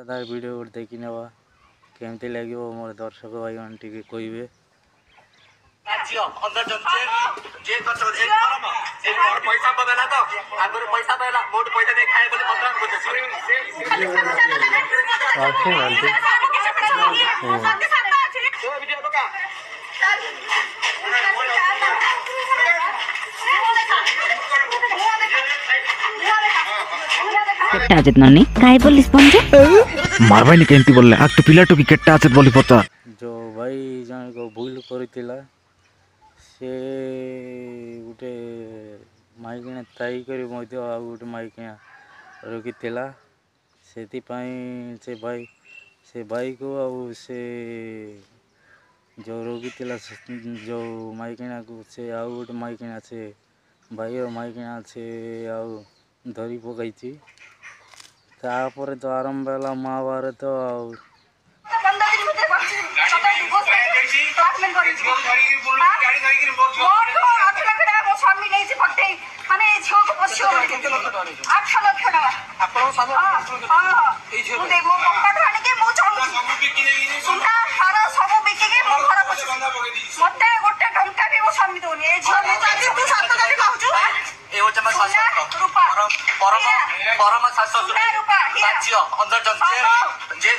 ତାର ଭିଡ଼ିଓ ଗୋଟେ ଦେଖି ନେବା କେମିତି ଲାଗିବ ମୋର ଦର୍ଶକ ଭାଇମାନେ ଟିକେ କହିବେ। केट्टा आचेत नानी काय बोलिस पंजे मारबानी केंती बोलले आ तो पिला तो की केट्टा आचेत बोली पचार जो भाई जन को भूल करथिला से गुटे माइकिना ताई करी मध्य आ गुटे माइकिना रखिथिला से भाई को आ से जो रोगिथिला जो माइकिना को से आ गुटे माइकिना से भाई और माइकिना से आ धरी पकाई तापर तो आरंभ है महाभारत परम शास्त्र राज्य अंदर जे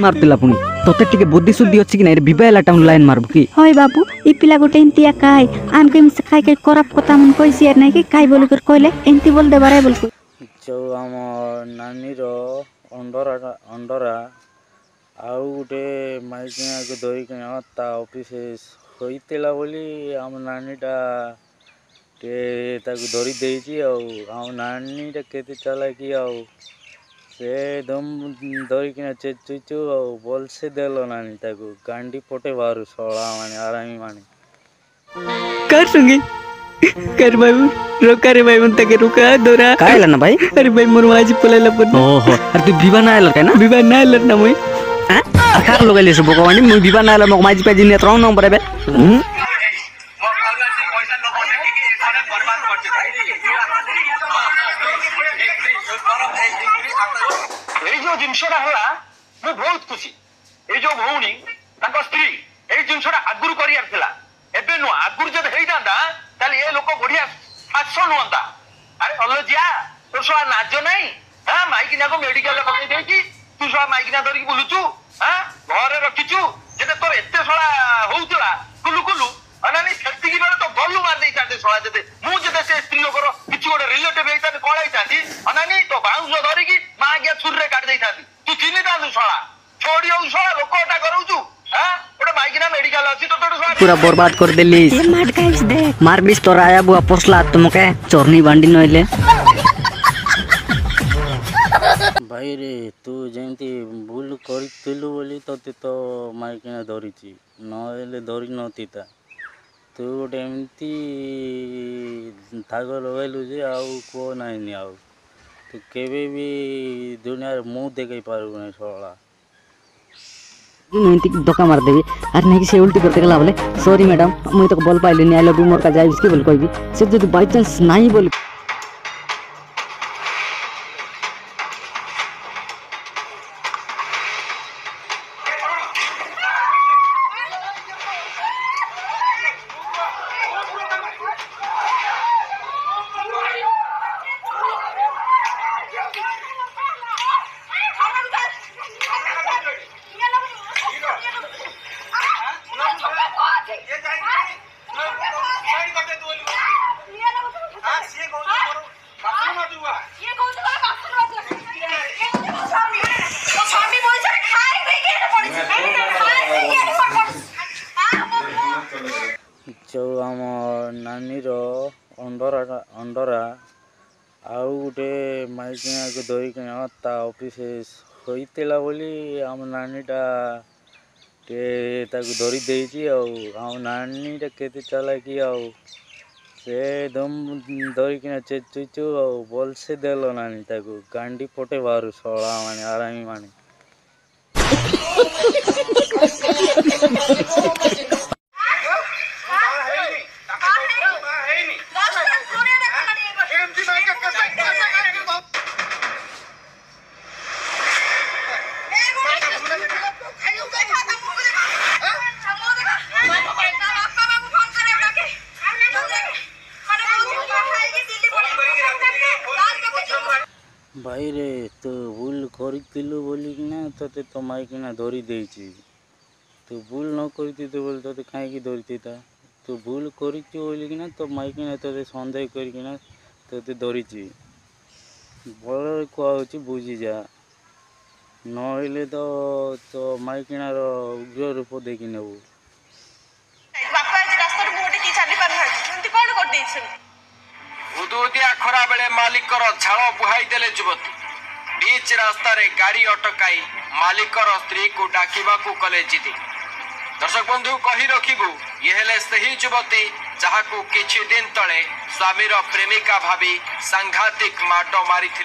मार पिला पुनी तोते टिके बुद्धि शुद्धि अछि कि नै रे बिबायला टाउन लाइन मारबु की होय बाबू ई पिला गोटे इंतिया काय आन के मिस खाय के करप कथा मन कोइ शेयर नै कि काय बोल कर कहले एंती बोल दे बारे बोल जो आम नानी रो अंडरा आउ गुटे माइकिना को धरिकिना ता ऑफिस होइतेला बोली आम नानीटा टे ताको धरि देइची आउ नानीटा केते चालाकी आउ से दम धरिकिना चेचुचु बोल से देलो नानी ताको गांडी पोटे बारू सोला माने आरामी माने कर संगे कर बाबू रोका रे भाई मन तके रुका दोरा कायला ना भाई अरे भाई मोर माजी पलेला पर ओहो अरे तू विवाह ना आइल काय ना विवाह ना आइल ना मोय आकार लगाइले सब भगवान मोय विवाह ना आइल मक माजी पाजी ने त्रौ नंबर बे जो जिनसटा हला मु बहुत खुशी ए जो भौणी ताको स्त्री ए जिनसटा आगुरु करियार थिला एबे नो आगुरु जब हेई दांदा ताले ए लोक बढ़िया फैशन होंदा अरे अल्लजिया तो सो नाजो नहीं हां माइकिना को मेडिकल पकई दे की तू सो माइकिना धरि बुलुचू हां घर रखिचू जेते तोर एते सळा होउतला कुलु कुलु अनानी छत्ती की बेले तो गल्लू मार देई ताते सळा जेते मु जेते से स्त्री लोकर किछु गोटे रिलेटिव हेई ताते कोळाई ताती अनानी तो बाउंस धरि की मा गया छुरे काट देई ताती तू चिनी तालु सळा छोड़ी हो सळा लोकोटा करूचू हां ओटे माइकिना मेडिकल अछि तो तोड़ सळा पूरा बर्बाद कर देलिस ये मार गाइस देख मार बिस तोरा आया बुआ पोसला तुमके चोरनी बांडी नइले भाई रे तू जेमती भूल करथिलु बोली तते तो माइकिना धरिची नहेले धरि नथिता तू गोटे एमती धाग लगाइलु जे आउ को नाइनी आउ तू केबे भी दुनिया रे मुंह देखै पारु नै सोला नैतिक धोखा मार देबी अरे नहीं से उल्टी करते गला बोले सॉरी मैडम मुई तो बोल पाइली नहीं आई लव यू मोर का जाय इसके बोल कोई भी से जदी बाय चांस नहीं बोल जो आम नानी रो अंडरा आउ गुटे माइकिना को धरिकिना ता ऑफिस होइतेला बोली आम नानीटा टे ताको धरि देइची आउ नानीटा केते चालाकी आउ ସେ ଦମ ଧରିକିନା ଚେଚୁଛୁ ଆଉ ଭଲସେ ଦେଲ ନାନି ତାକୁ ଗାଣ୍ଡି ପଟେ ବାହାରୁ ଶଳା ମାନେ ଆରାମୀ ମାନେ। ଭାଇରେ ତୁ ଭୁଲ କରିଥିଲୁ ବୋଲିକିନା ତତେ ତ ମାଇକିନା ଧରି ଦେଇଛି। ତୁ ଭୁଲ ନ କରିଥିତୁ ବୋଲି ତତେ କାହିଁକି ଧରିଥିତା? ତୁ ଭୁଲ କରିଛୁ ବୋଲିକିନା ତ ମାଇକିନା ତତେ ସନ୍ଦେହ କରିକିନା ତତେ ଧରିଛି। ଭଲରେ କୁହାହଉଛି ବୁଝିଯା, ନହେଲେ ତ ତୋ ମାଇକିଣାର ଉଗ୍ର ରୂପ ଦେଖି ନେବୁ। ଉଦୁଉଦିଆ ଖରା ବେଳେ ମାଲିକର ଝାଳ ବୁହାଇ ଦେଲେ ଯୁବତୀ। ବିଚ୍ ରାସ୍ତାରେ ଗାଡ଼ି ଅଟକାଇ ମାଲିକର ସ୍ତ୍ରୀକୁ ଡାକିବାକୁ କଲେ ଜିଦି। ଦର୍ଶକ ବନ୍ଧୁ କହି ରଖିବୁ, ଇଏ ହେଲେ ସେହି ଯୁବତୀ ଯାହାକୁ କିଛି ଦିନ ତଳେ ସ୍ୱାମୀର ପ୍ରେମିକା ଭାବି ସାଂଘାତିକ ମାଡ଼ ମାରିଥିଲେ।